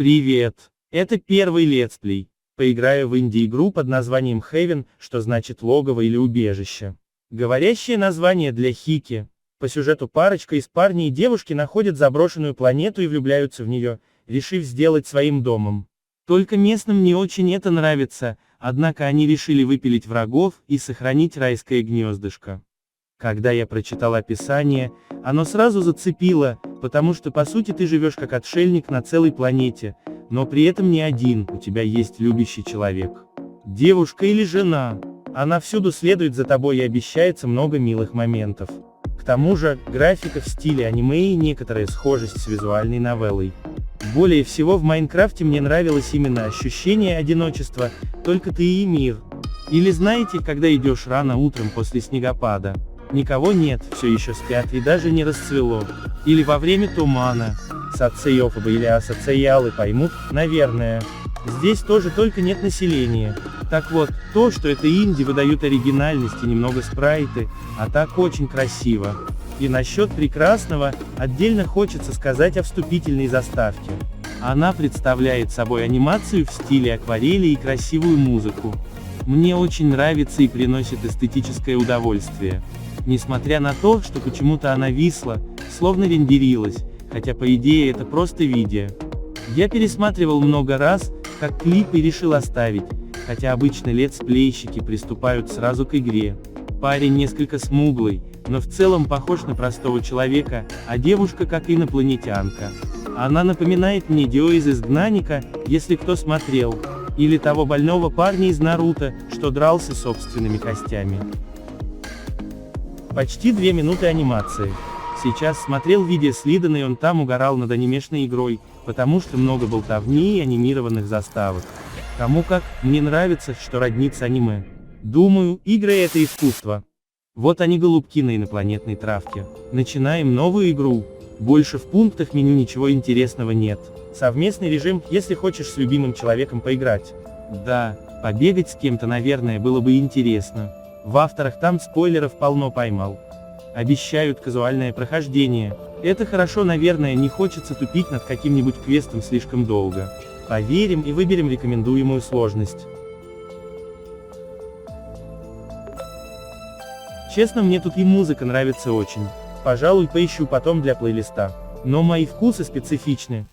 Привет! Это первый летсплей. Поиграю в инди-игру под названием Haven, что значит логово или убежище. Говорящее название для Хики. По сюжету парочка из парня и девушки находят заброшенную планету и влюбляются в нее, решив сделать своим домом. Только местным не очень это нравится, однако они решили выпилить врагов и сохранить райское гнездышко. Когда я прочитал описание, оно сразу зацепило, потому что по сути ты живешь как отшельник на целой планете, но при этом не один, у тебя есть любящий человек. Девушка или жена. Она всюду следует за тобой и обещается много милых моментов. К тому же, графика в стиле аниме и некоторая схожесть с визуальной новеллой. Более всего в Майнкрафте мне нравилось именно ощущение одиночества, только ты и мир. Или знаете, когда идешь рано утром после снегопада. Никого нет, все еще спят и даже не расцвело. Или во время тумана. Социофобы или асоциалы поймут, наверное. Здесь тоже только нет населения. Так вот, то, что это инди, выдают оригинальность и немного спрайты, а так очень красиво. И насчет прекрасного, отдельно хочется сказать о вступительной заставке. Она представляет собой анимацию в стиле акварели и красивую музыку. Мне очень нравится и приносит эстетическое удовольствие. Несмотря на то, что почему-то она висла, словно рендерилась, хотя по идее это просто видео. Я пересматривал много раз, как клип и решил оставить, хотя обычно летсплейщики приступают сразу к игре. Парень несколько смуглый, но в целом похож на простого человека, а девушка как инопланетянка. Она напоминает мне Дио из «Изгнанника», если кто смотрел, или того больного парня из Наруто, что дрался собственными костями. Почти 2 минуты анимации. Сейчас смотрел видео с Лидана и он там угорал над анимешной игрой, потому что много болтовни и анимированных заставок. Кому как, мне нравится, что роднится аниме. Думаю, игры это искусство. Вот они голубки на инопланетной травке. Начинаем новую игру. Больше в пунктах меню ничего интересного нет. Совместный режим, если хочешь с любимым человеком поиграть. Да, побегать с кем-то, наверное, было бы интересно. В авторах там спойлеров полно поймал. Обещают казуальное прохождение. Это хорошо, наверное, не хочется тупить над каким-нибудь квестом слишком долго. Поверим и выберем рекомендуемую сложность. Честно, мне тут и музыка нравится очень. Пожалуй, поищу потом для плейлиста. Но мои вкусы специфичны.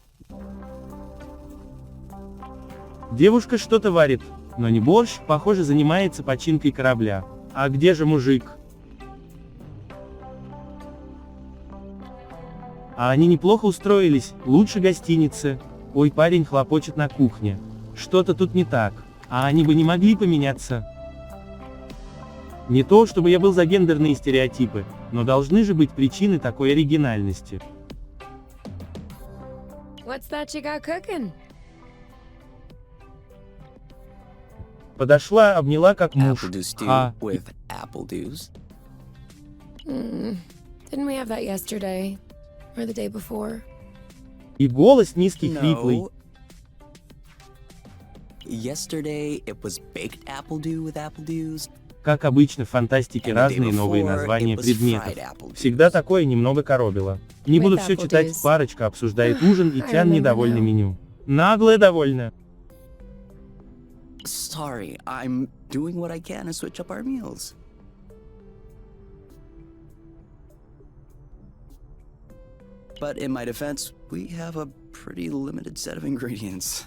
Девушка что-то варит, но не борщ, похоже, занимается починкой корабля. А где же мужик? А они неплохо устроились, лучше гостиницы. Ой, парень хлопочет на кухне. Что-то тут не так. А они бы не могли поменяться. Не то, чтобы я был за гендерные стереотипы, но должны же быть причины такой оригинальности. What's that you got cooking? Подошла, обняла как муж. Apple stew А, with apple dews. Didn't we have that yesterday? Or the day before? и голос низкий, хриплый. No. Yesterday it was baked apple dew with apple dews. Как обычно в фантастике And the day разные новые before, названия it was предметов. fried apple Всегда dews. такое немного коробило. Не буду With все apple читать, dews. парочка обсуждает ужин и I Тян remember недовольна now. меню. Наглая довольна. Sorry, I'm doing what I can to switch up our meals. But in my defense, we have a pretty limited set of ingredients.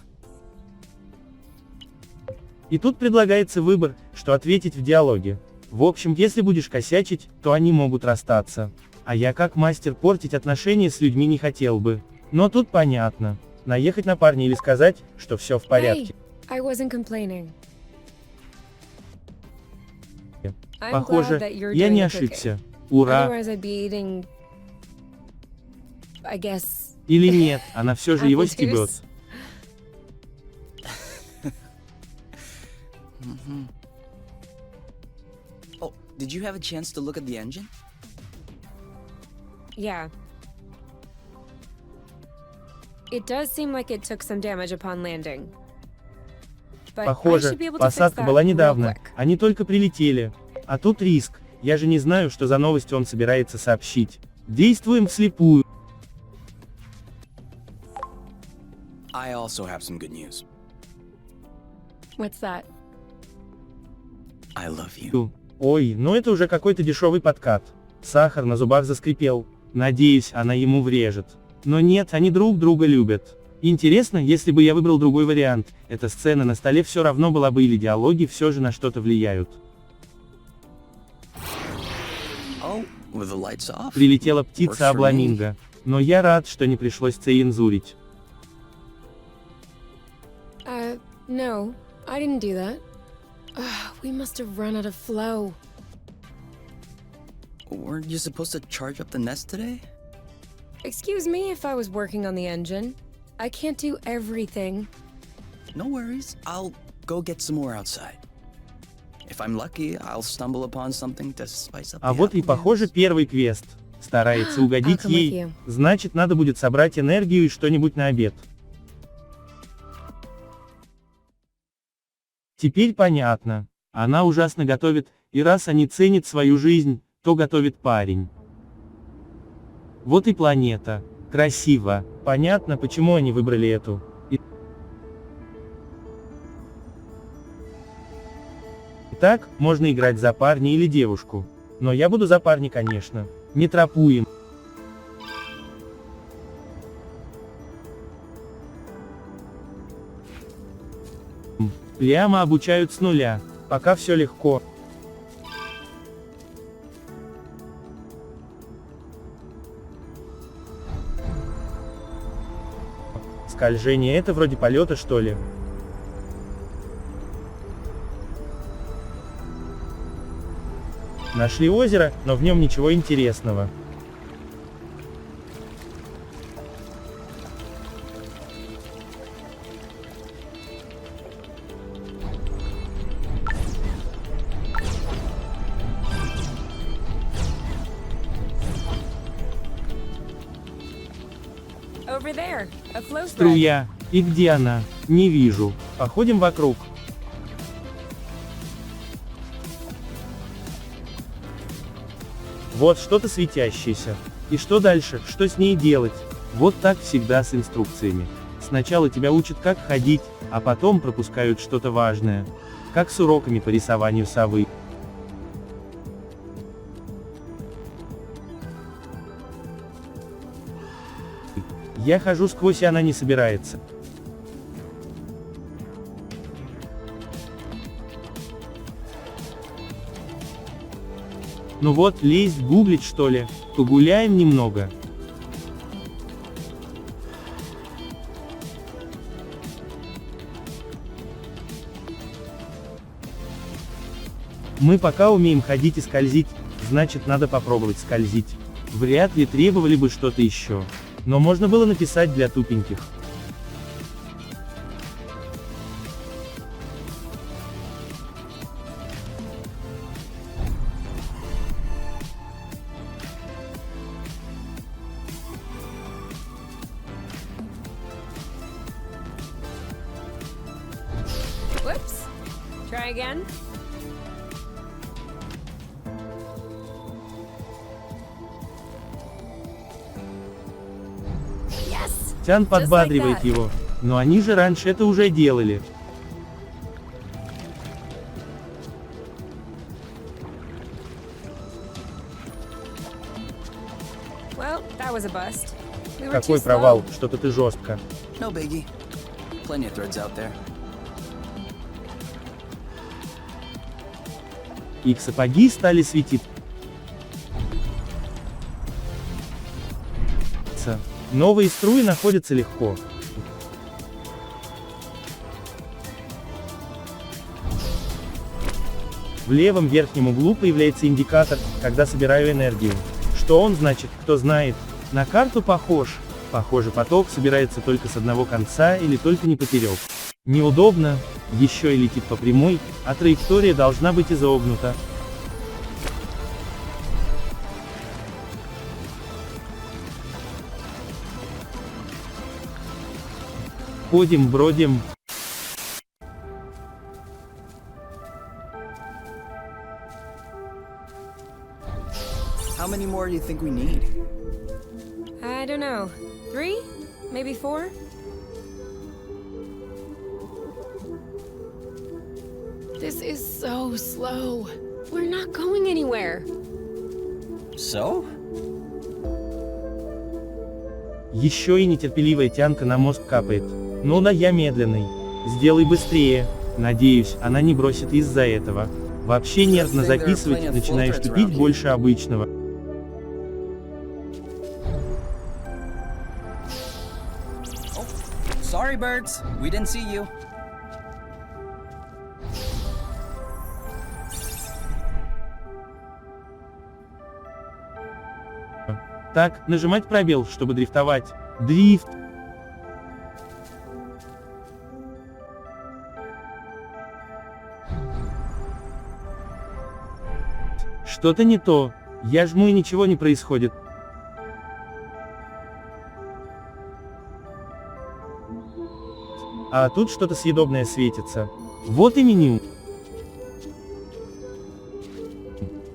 И тут предлагается выбор, что ответить в диалоге. В общем, если будешь косячить, то они могут расстаться. А я как мастер портить отношения с людьми не хотел бы. Но тут понятно. Наехать на парня или сказать, что все в порядке. Hey, I wasn't complaining. I'm Похоже, glad that you're я doing не the ошибся. cooking. Ура. Otherwise I'd be eating, I guess. Или нет, она все же его Apple стебет. juice. Oh, did you have a chance to look at the engine? Yeah. It does seem like it took some damage upon landing. But I Похоже, should be able to fix посадка that была real недавно, quick. они только прилетели. А тут риск, я же не знаю, что за новость он собирается сообщить. Действуем вслепую. I also have some good news. What's that? I love you. Ой, ну это уже какой-то дешевый подкат. Сахар на зубах заскрипел. Надеюсь, она ему врежет. Но нет, они друг друга любят. Интересно, если бы я выбрал другой вариант, эта сцена на столе все равно была бы, или диалоги все же на что-то влияют. Oh, with the lights off? Прилетела птица обламинго. Но я рад, что не пришлось цензурить. No, I didn't do that. We must have run out of flow. Weren't you supposed to charge up the nest today? Excuse me if I was working on the engine. I can't do everything. No worries. I'll go get some more outside. If I'm lucky, I'll stumble upon something to spice up А the вот и apple похоже dance. первый квест. Старается угодить I'll come with ей, you. значит надо будет собрать энергию и что-нибудь на обед. Теперь понятно. Она ужасно готовит, и раз они ценят свою жизнь, то готовит парень. Вот и планета. Красиво. Понятно, почему они выбрали эту. Итак, можно играть за парня или девушку. Но я буду за парня, конечно. Не тропуем. Прямо обучают с нуля. Пока все легко. Скольжение — это вроде полета, что ли? Нашли озеро, но в нем ничего интересного. Over there, a flow thread. Струя. И где она? Не вижу. Походим вокруг. Вот что-то светящееся. И что дальше? Что с ней делать? Вот так всегда с инструкциями. Сначала тебя учат, как ходить, а потом пропускают что-то важное. Как с уроками по рисованию совы. Я хожу сквозь, и она не собирается. Ну вот, лезть, гуглить что ли? Погуляем немного. Мы пока умеем ходить и скользить, значит надо попробовать скользить. Вряд ли требовали бы что-то еще. Но можно было написать для тупеньких. Whoops. Try again. Yes. Тян Just like подбадривает that. его. Но они же раньше это уже делали. Well, that was a bust. We were Какой too провал, slow. что-то ты жестко. No biggie. Plenty of threads out there. Их сапоги стали светиться. Новые струи находятся легко. В левом верхнем углу появляется индикатор, когда собираю энергию. Что он значит, кто знает. На карту похож. Похоже, поток собирается только с одного конца или только не поперек. Неудобно, еще и летит по прямой, а траектория должна быть изогнута. Ходим, бродим. How many more do you think we need? I don't know. 3? Maybe 4? This is so slow. We're not going anywhere. So? Еще и нетерпеливая тянка на мозг капает. Ну да, я медленный. Сделай быстрее. Надеюсь, она не бросит из-за этого. Вообще нервно записывать, начинаешь тупить больше обычного. Sorry, birds. We didn't see you. Так, нажимать пробел, чтобы дрифтовать. Дрифт. Что-то не то. Я жму и ничего не происходит. А тут что-то съедобное светится. Вот и меню.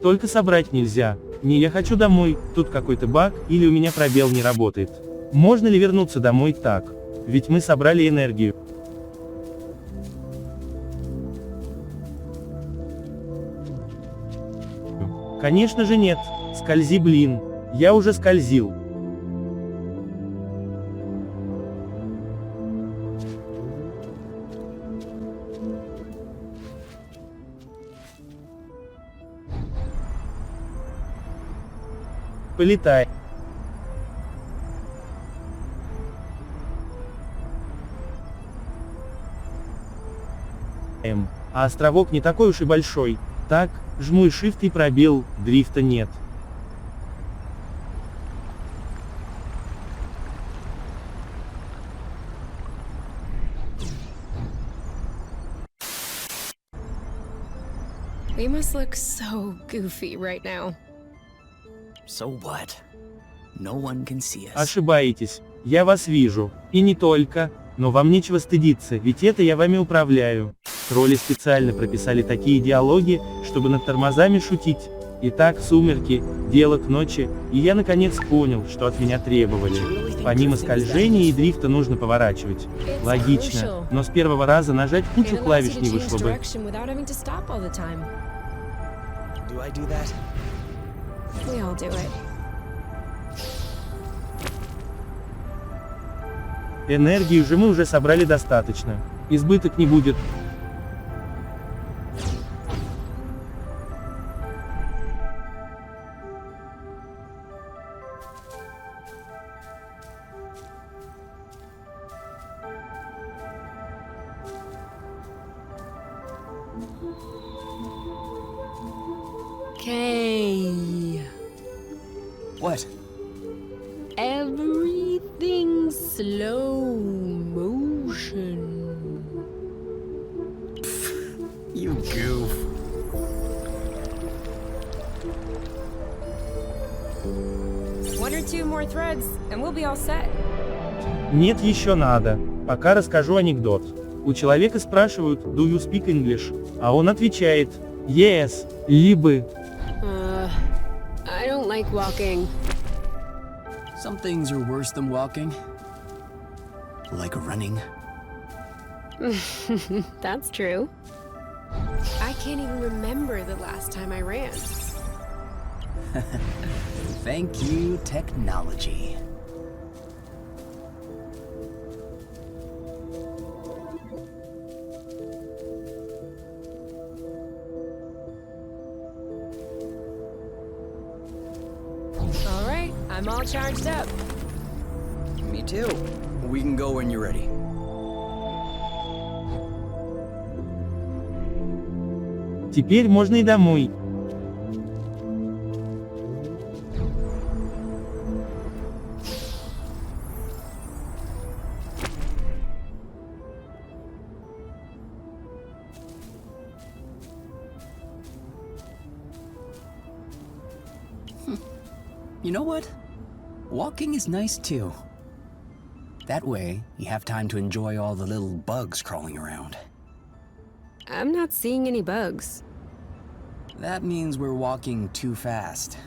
Только собрать нельзя. Не, я хочу домой, тут какой-то баг, или у меня пробел не работает. Можно ли вернуться домой так? Ведь мы собрали энергию. Конечно же нет. Скользи, блин. Я уже скользил. Полетай. А островок не такой уж и большой. Так, жму и Shift и пробел, дрифта нет. We must look so goofy right now. So what? No one can see us. Ошибаетесь. Я вас вижу. И не только. Но вам нечего стыдиться, ведь это я вами управляю. Тролли специально прописали такие диалоги, чтобы над тормозами шутить. Итак, сумерки, дело к ночи, и я наконец понял, что от меня требовали. Помимо скольжения и дрифта нужно поворачивать. Логично, но с первого раза нажать кучу And it allows клавиш you to не change вышло бы. direction without having to stop all the time. Do I do that? We all do it. Энергию же мы уже собрали достаточно. Избыток не будет. Okay. What? Everything slow motion. You goof. One or two more threads, and we'll be all set. Нет, еще надо. Пока расскажу анекдот. У человека спрашивают, do you speak English? А он отвечает, yes, либо. I don't like walking. Some things are worse than walking. Like running. That's true. I can't even remember the last time I ran. Thank you, technology. All right, I'm all charged up. Me too. We can go when you're ready. Теперь можно и домой. You know what? Walking is nice too. That way, you have time to enjoy all the little bugs crawling around. I'm not seeing any bugs. That means we're walking too fast.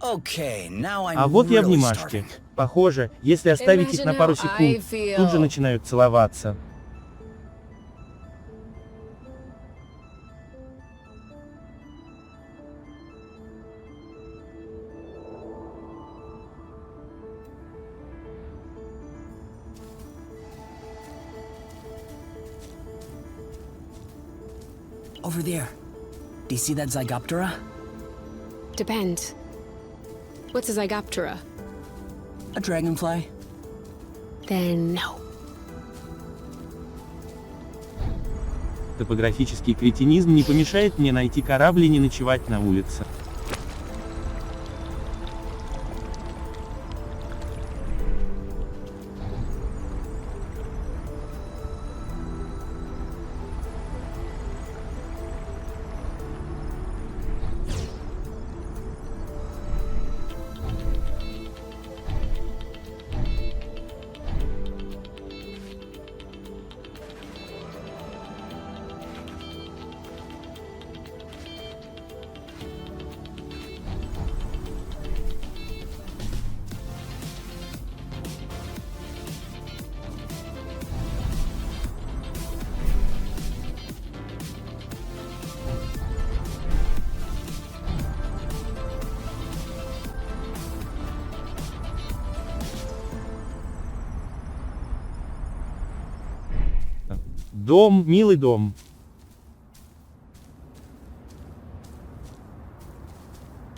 Okay, now I'm А вот я в really немашке. starving. Похоже, если оставить их на Imagine пару how I секунд, тут же feel. начинают целоваться. Over there. Do you see that Zygoptera? Depends. What's a Zygoptera? A dragonfly. Then no. Топографический кретинизм не помешает мне найти корабль и не ночевать на улице. Дом, милый дом.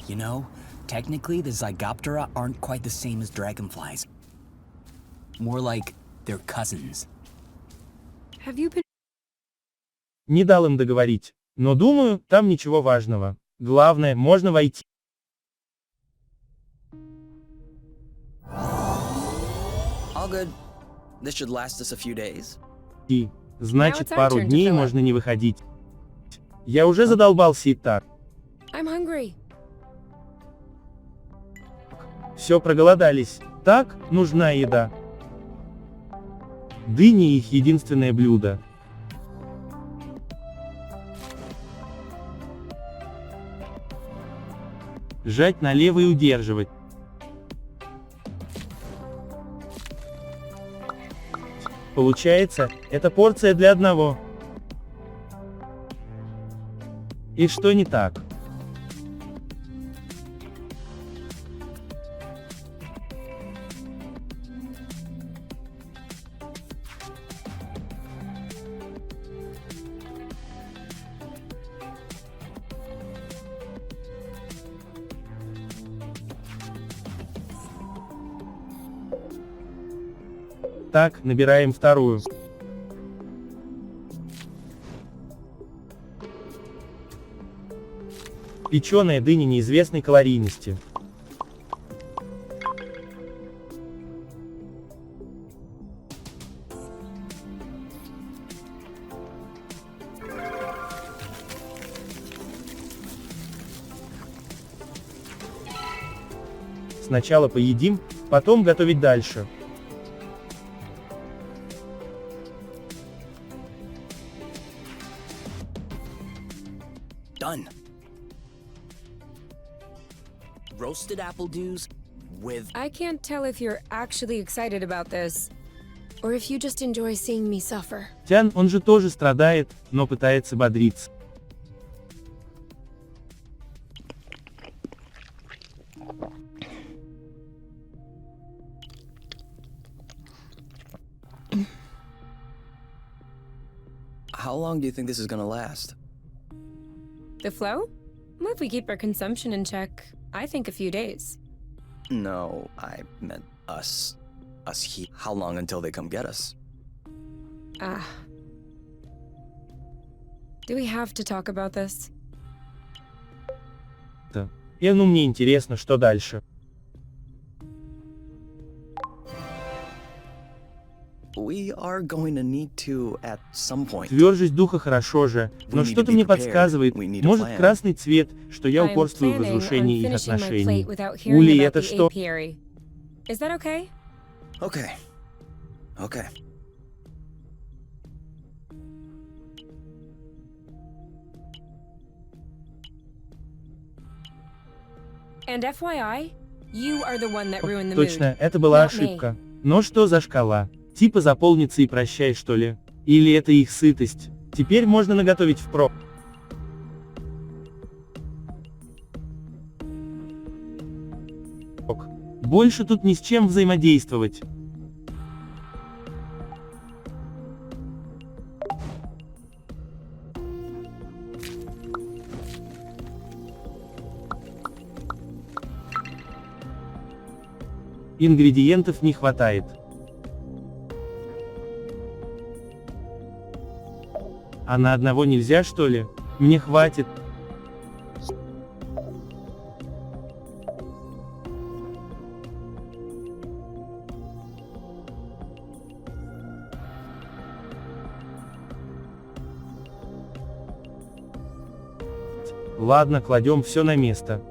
You know, technically the Zygoptera aren't quite the same as dragonflies. More like they're cousins. Have you been? Не дал им договорить. Но думаю, там ничего важного. Главное, можно войти. All good. This should last us a few days. Значит, Now it's our пару turn to дней fill up. можно не выходить. Я уже задолбался и так. I'm hungry. Все проголодались. Так, нужна еда. Дыни их единственное блюдо. Жать налево и удерживать. Получается, это порция для одного. И что не так? Так, набираем вторую. Печеная дыня неизвестной калорийности. Сначала поедим, потом готовить дальше. Done. Roasted apple dews with I can't tell if you're actually excited about this, or if you just enjoy seeing me suffer. Тян, он же тоже страдает, но пытается бодриться. How long do you think this is gonna last? The flow? Well, if we keep our consumption in check, I think a few days. No, I meant us. Us here. How long until they come get us? Ah. Do we have to talk about this? Ну мне интересно, что дальше. We are going to need to at some point. Твердость духа хорошо же, но We need to что-то be мне prepared. подсказывает, We need a может plan. красный цвет, что я I'm упорствую в planning on разрушении их finishing my отношений. plate without hearing Ули, about это the что? apiary. Is that okay? Okay. Okay. And FYI, you are the one that ruined the mood. Точно, это была Not me. ошибка. Но что за шкала? Типа заполнится и прощай, что ли? Или это их сытость? Теперь можно наготовить впрок. Больше тут ни с чем взаимодействовать. Ингредиентов не хватает. А на одного нельзя, что ли? Мне хватит. Ладно, кладем все на место.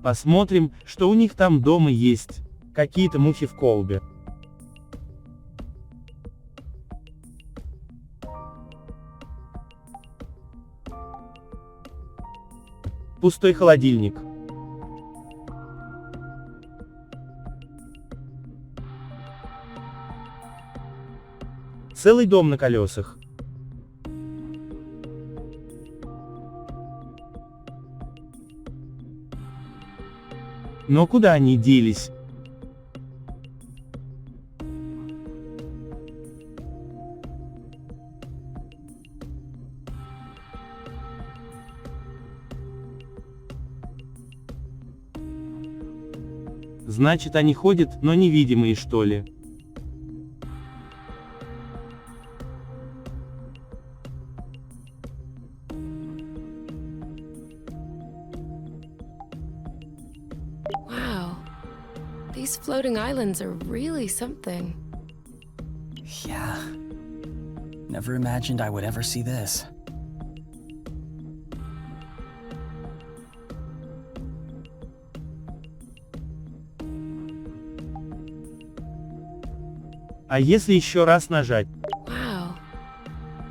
Посмотрим, что у них там дома есть. Какие-то мухи в колбе. Пустой холодильник. Целый дом на колесах. Но куда они делись? Значит, они ходят, но невидимые, что ли? Wow. These floating islands are really something. Yeah. Never imagined I would ever see this. А если еще раз нажать? Wow.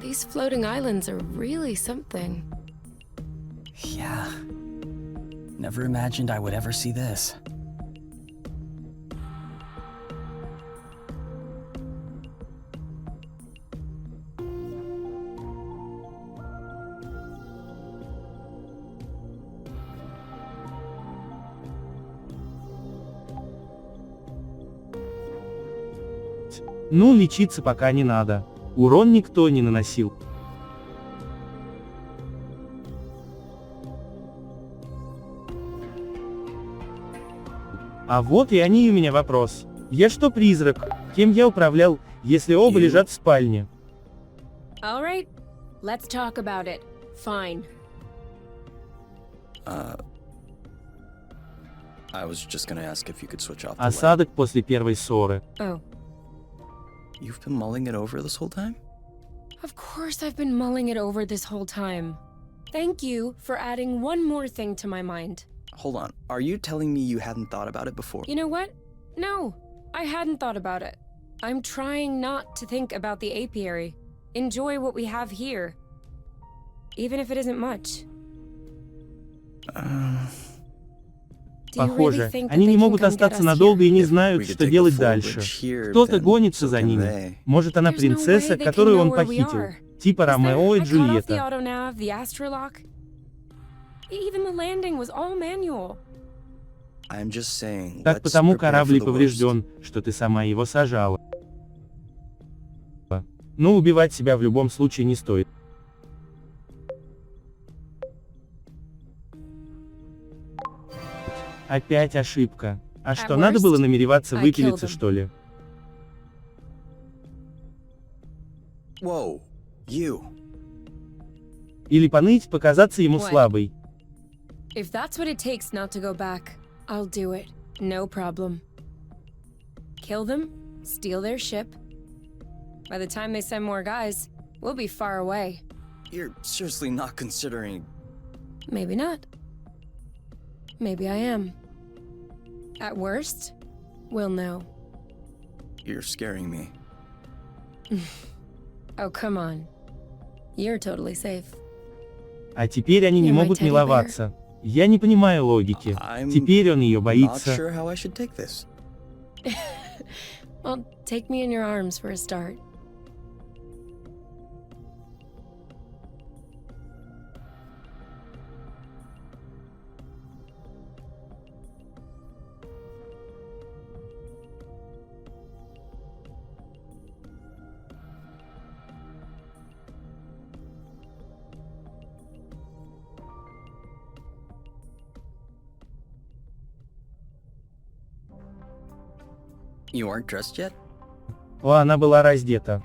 These floating islands are really something. Yeah. Never imagined I would ever see this. Ну, лечиться пока не надо. Урон никто не наносил. А вот и они, и у меня вопрос. Я что, призрак? Кем я управлял, если оба лежат в спальне? Alright, let's talk about it. Fine. I was just gonna ask if you could switch off the light. Осадок после первой ссоры. Oh, You've been mulling it over this whole time? of course I've been mulling it over this whole time. Thank you for adding one more thing to my mind. Hold on. Are you telling me you hadn't thought about it before? You know what? No, I hadn't thought about it. I'm trying not to think about the apiary. Enjoy what we have here. Even if it isn't much. Do you really Похоже, think that они they не can могут come get остаться us надолго и here? не If we знают, could что take a делать full дальше. bridge here, Кто-то then гонится so за can ними. they. Может, она There's no way принцесса, they can которую know он where we похитил. are. Типа Is there- Ромео и I cut off the Джульетта. autonav, the astrolock. Even the landing was all manual. I'm just saying. Так let's потому prepare корабль for и the worst. поврежден, что ты сама его сажала. Но убивать себя в любом случае не стоит. Опять ошибка. А что, At надо было worst, намереваться I выпилиться, killed him. что ли? Whoa, you. Или поныть, показаться ему What? слабой. If that's what it takes not to go back, I'll do it. No problem. Kill them, steal their ship. By the time they send more guys, we'll be far away. You're seriously not considering. Maybe not. Maybe I am. At worst, we'll know. You're scaring me. Oh, come on. You're totally safe. А теперь они не You're my могут teddy bear. миловаться. Я не понимаю логики. I'm Теперь он ее Not боится. sure how I should take this. Well, take me in your arms for a start. You aren't dressed yet? О, она была раздета.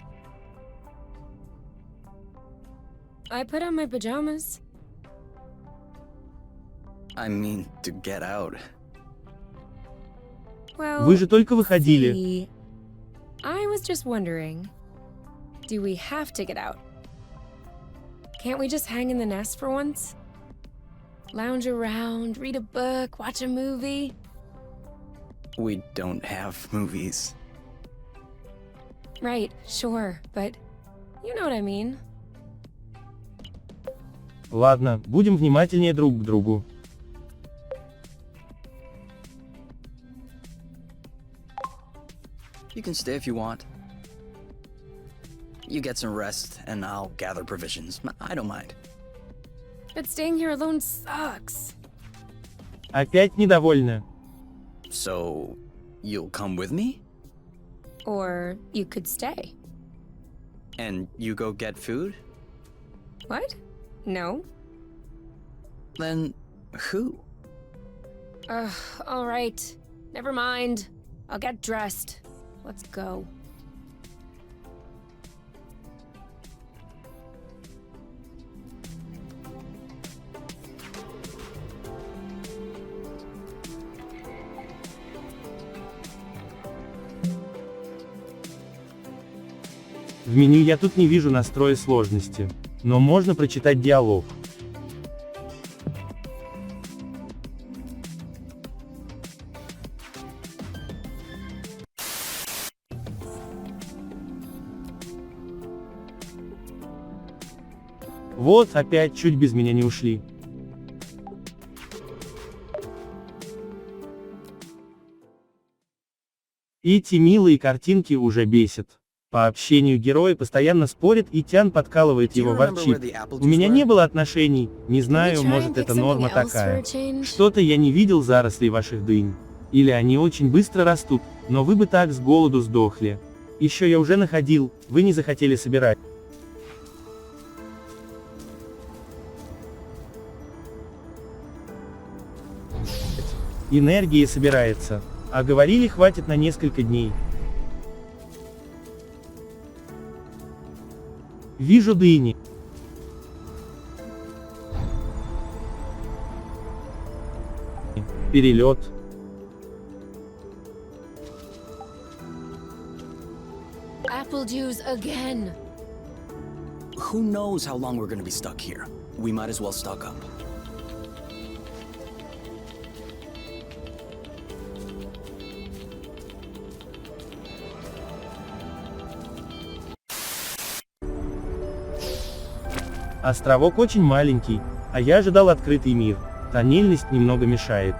I put on my pajamas. I mean, to get out. Well, Вы же только выходили. see, I was just wondering, do we have to get out? Can't we just hang in the nest for once? Lounge around, read a book, watch a movie? We don't have movies. Right, sure, but you know what I mean. Ладно, будем внимательнее друг к другу. You can stay if you want. You get some rest, and I'll gather provisions. I don't mind. But staying here alone sucks. Опять недовольна. So, you'll come with me? Or you could stay. And you go get food? What? No? Then, who? Ugh, alright. Never mind. I'll get dressed. Let's go. В меню я тут не вижу настроя сложности. Но можно прочитать диалог. Вот, опять чуть без меня не ушли. Эти милые картинки уже бесят. По общению герои постоянно спорят, и Тян подкалывает его, ворчит. У меня не было отношений, не знаю, может это норма такая. Что-то я не видел зарослей ваших дынь. Или они очень быстро растут, но вы бы так с голоду сдохли. Еще я уже находил, вы не захотели собирать. Энергии собирается. А говорили, хватит на несколько дней. Вижу дыни. Перелет. Apple juice again. Who knows how long we're gonna be stuck here? We might as well stock up. Островок очень маленький, а я ожидал открытый мир. Тоннельность немного мешает.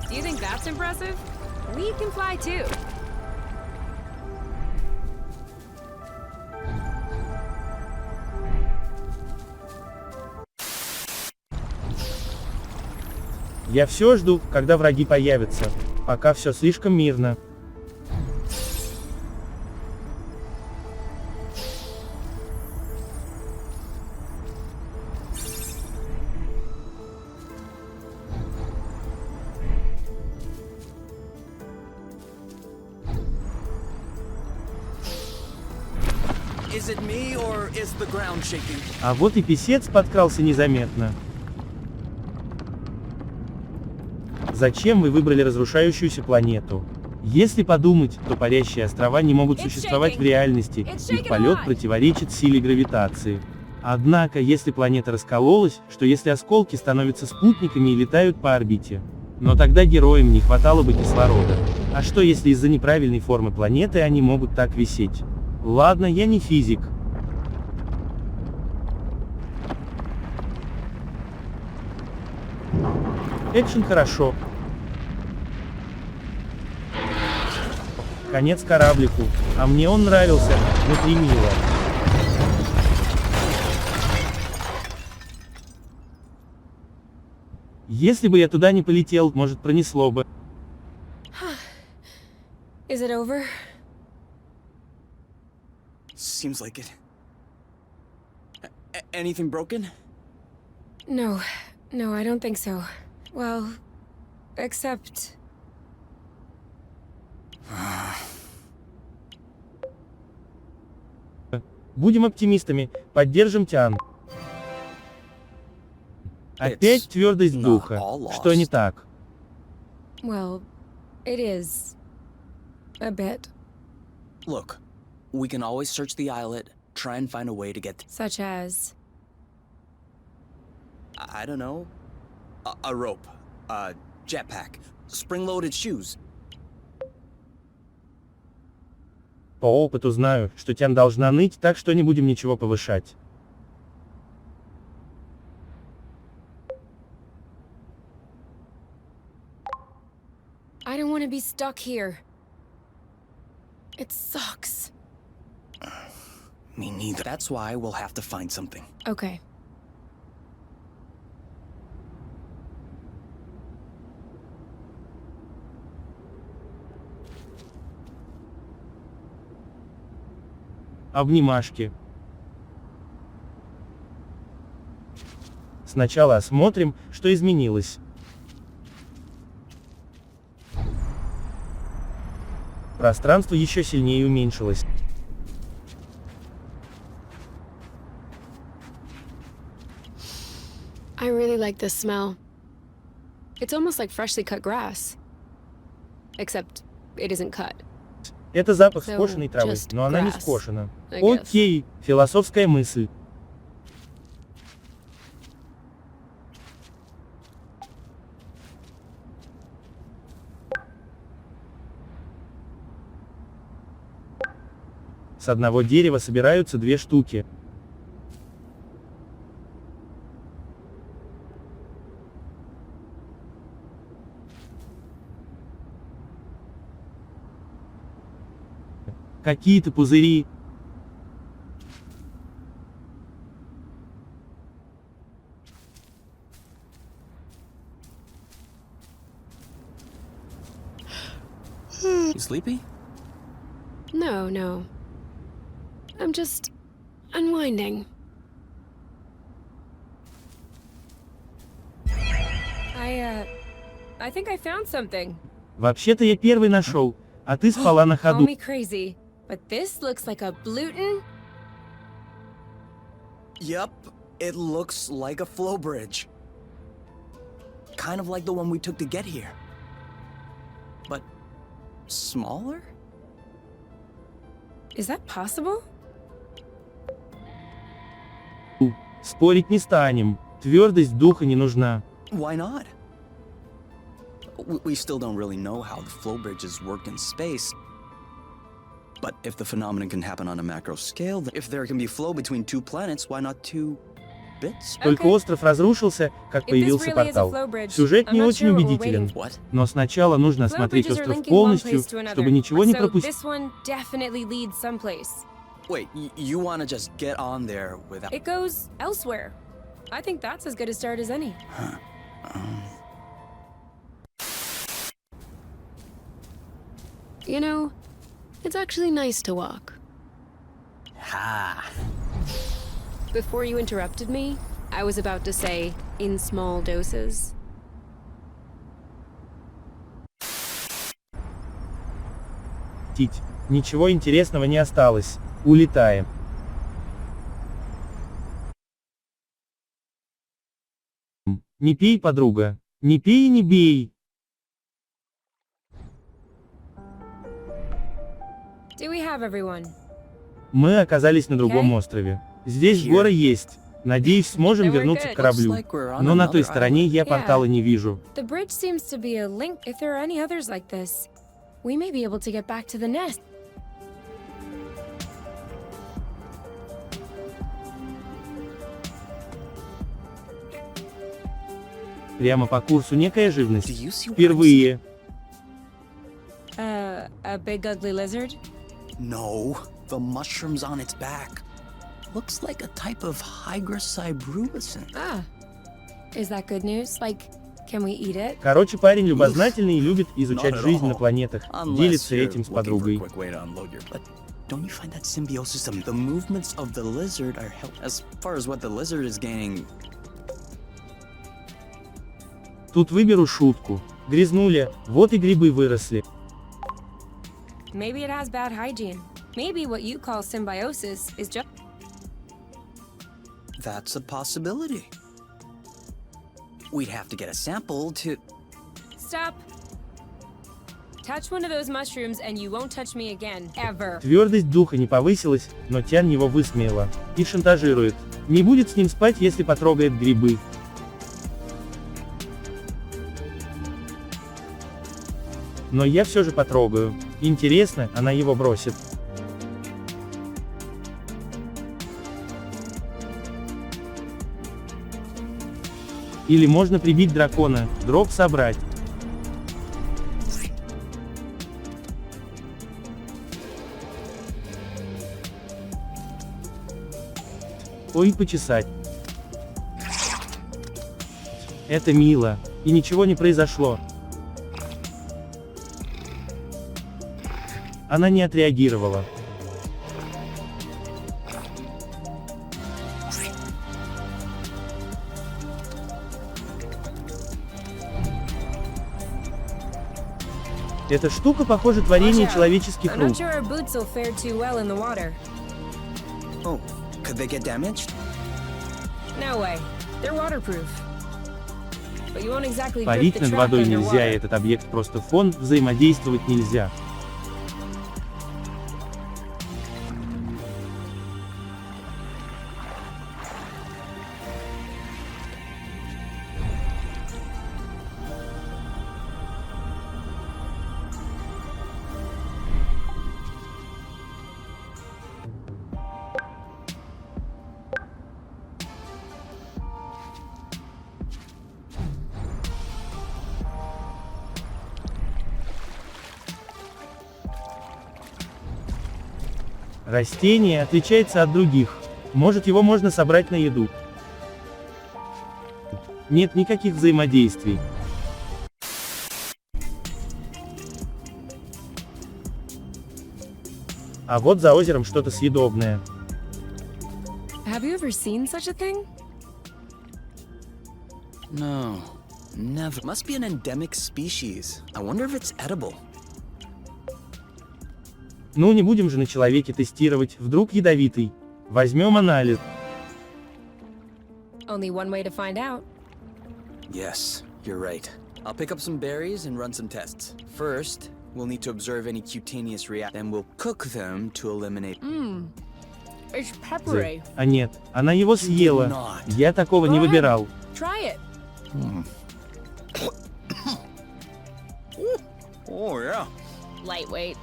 Do you think that's impressive? We can fly too. Я все жду, когда враги появятся. Пока все слишком мирно. Is it me or is the ground shaking? А вот и писец подкрался незаметно. Зачем вы выбрали разрушающуюся планету? Если подумать, то парящие острова не могут существовать в реальности, их полет противоречит силе гравитации. Однако, если планета раскололась, что если осколки становятся спутниками и летают по орбите? Но тогда героям не хватало бы кислорода. А что если из-за неправильной формы планеты они могут так висеть? Ладно, я не физик. Экшен хорошо. Конец кораблику, а мне он нравился, внутри мило. Если бы я туда не полетел, может пронесло бы. Is it over? Seems like it. Anything broken? No, no, I don't think so. Well, except... Будем оптимистами, поддержим Тиан. Опять It's твердость not духа. all Что не lost. так? Well, it is. A bit. Look, we can always search the islet, try and find a way to get. Such as... I don't know. A rope, a jetpack, spring-loaded shoes. По опыту знаю, что Тиан должна ныть, так что не будем ничего повышать. I don't want to be stuck here. It sucks. Me neither. That's why we'll have to find something. Okay. Обнимашки. Сначала осмотрим, что изменилось. Пространство еще сильнее уменьшилось. I really like this smell. It's almost like freshly cut grass. Except it isn't cut. Это запах So, скошенной травы, just но она не grass, скошена. I guess. Окей, философская мысль. С одного дерева собираются две штуки. Какие-то пузыри. You sleepy? No, no. I'm just unwinding. I think I found something. Вообще-то я первый нашел, а ты спала на Call ходу. me crazy, but this looks like a Bluton. Yup, it looks like a flow bridge. Kind of like the one we took to get here. But smaller? Is that possible? Спорить не станем. Твердость духа не нужна. Why not? We still don't really know how the flow bridges work in space. But if the phenomenon can happen on a macro scale, then if there can be flow between two planets, why not two bits? Только Okay. остров разрушился, как If this появился really is a портал. flow bridge, Сюжет I'm не not очень sure what we're убедителен. waiting What? Но сначала нужно Flow осмотреть bridges are остров linking one полностью, place to another. чтобы ничего не So пропустить. this one definitely leads someplace. Wait, you want to just get on there without... It goes elsewhere. I think that's as good a start as any. You know, it's actually nice to walk. Ha! Before you interrupted me, I was about to say, in small doses. Ничего интересного не осталось. Улетаем. Не пей, подруга. Не пей и не бей. Do we have everyone? Мы оказались на другом Окей. острове. Здесь Here. горы есть. Надеюсь, сможем Then we're вернуться good. к кораблю. Looks like we're on Но на той another стороне я Yeah. портала не вижу. The bridge seems to be a link. If there are any others like this, we may be able to get back to the nest. Прямо по курсу некая живность. Do you see what I'm Впервые. A big ugly lizard? No, the mushrooms on its back. Looks like a type of Hygroscybrubicin. Ah. Is that good news? Like, can we eat it? Короче, парень любознательный и любит изучать Not at жизнь all. на планетах. Unless Делится you're этим с looking for a подругой. quick way to unload your- But don't you find that symbiosis of the movements of the lizard are help as far as what the lizard is gaining? Тут выберу шутку. Грязнули, вот и грибы выросли. Maybe it has bad hygiene. Maybe what you call symbiosis is just. That's a possibility. We'd have to get a sample to. Stop. Touch one of those mushrooms and you won't touch me again. Ever. Твердость духа не повысилась, но Тян его высмеяла. И шантажирует. Не будет с ним спать, если потрогает грибы. Но я все же потрогаю. Интересно, она его бросит. Или можно прибить дракона, дроп собрать. Ой, почесать. Это мило. И ничего не произошло. Она не отреагировала. Эта штука, похоже, творение Watch out. человеческих I'm not рук. sure our boots will fare too well in the water. Oh, could they get damaged? No way. They're waterproof. But you won't exactly Парить grip the над track водой нельзя, underwater. этот объект просто фон, взаимодействовать нельзя. Растение отличается от других. Может, его можно собрать на еду. Нет никаких взаимодействий. А вот за озером что-то съедобное. Have you ever seen such a thing? No, never. Must be an endemic species. I wonder if it's edible. Ну не будем же на человеке тестировать, вдруг ядовитый. Возьмем анализ. Only one way to find out. Yes, you're right. I'll pick up some berries and run some tests. First, we'll need to observe any cutaneous react. Then we'll cook them to eliminate. It's peppery. А нет, она его съела. not. Я такого не Go ahead. выбирал. Try it. Oh, yeah. Lightweight.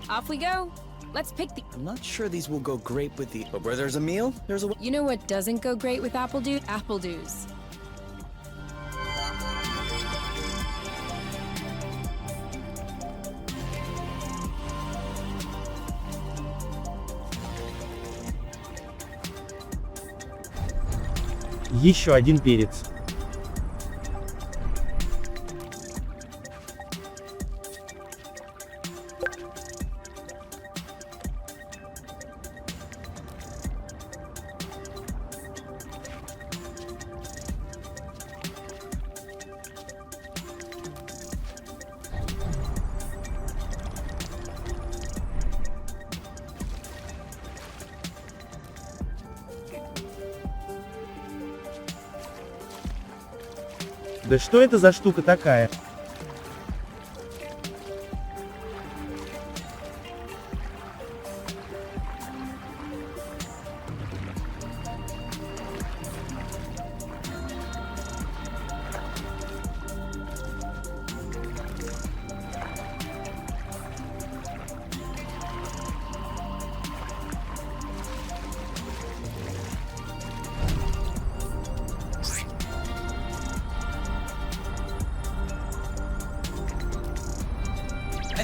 Off we go. Let's pick the. I'm not sure these will go great with the. But where there's a meal, there's a. You know what doesn't go great with apple dew? Apple dews. Еще один перец. Да что это за штука такая?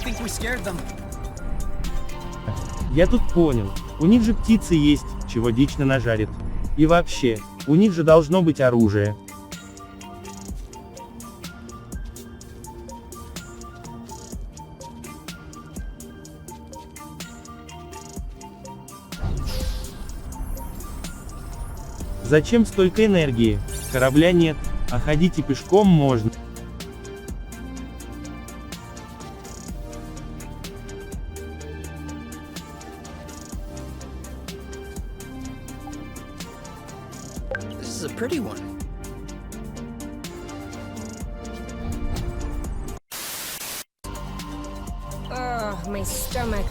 think we scared them. Я тут понял, у них же птицы есть, чего дичь нажарит. И вообще, у них же должно быть оружие. Зачем столько энергии? Корабля нет, а ходить и пешком можно. This is a pretty one. Ugh, my stomach.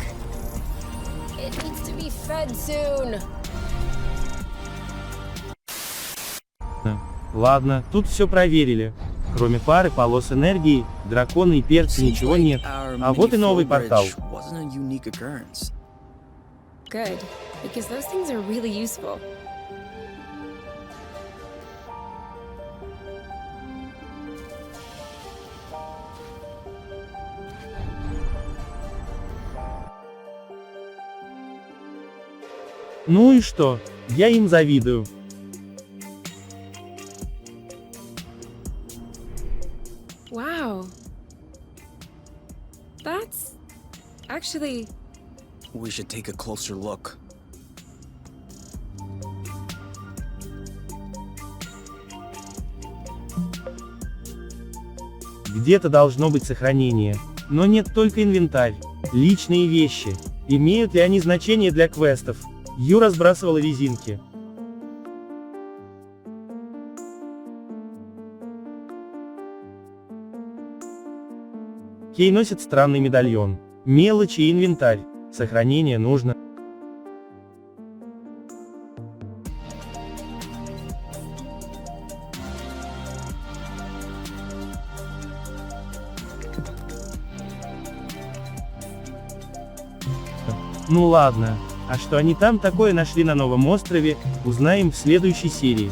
It needs to be fed soon. Ладно, тут все проверили. Кроме пары полос энергии, дракона и перца ничего нет. А вот и новый портал. Wasn't a unique occurrence. Good, because those things are really useful. Ну и что? Я им завидую. Wow. That's actually... We should take a closer look. Где-то должно быть сохранение. Но нет только инвентарь. Личные вещи. Имеют ли они значение для квестов? Юра сбрасывала резинки. Кей носит странный медальон. Мелочи и инвентарь. Сохранение нужно. Ну ладно, а что они там такое нашли на новом острове, узнаем в следующей серии.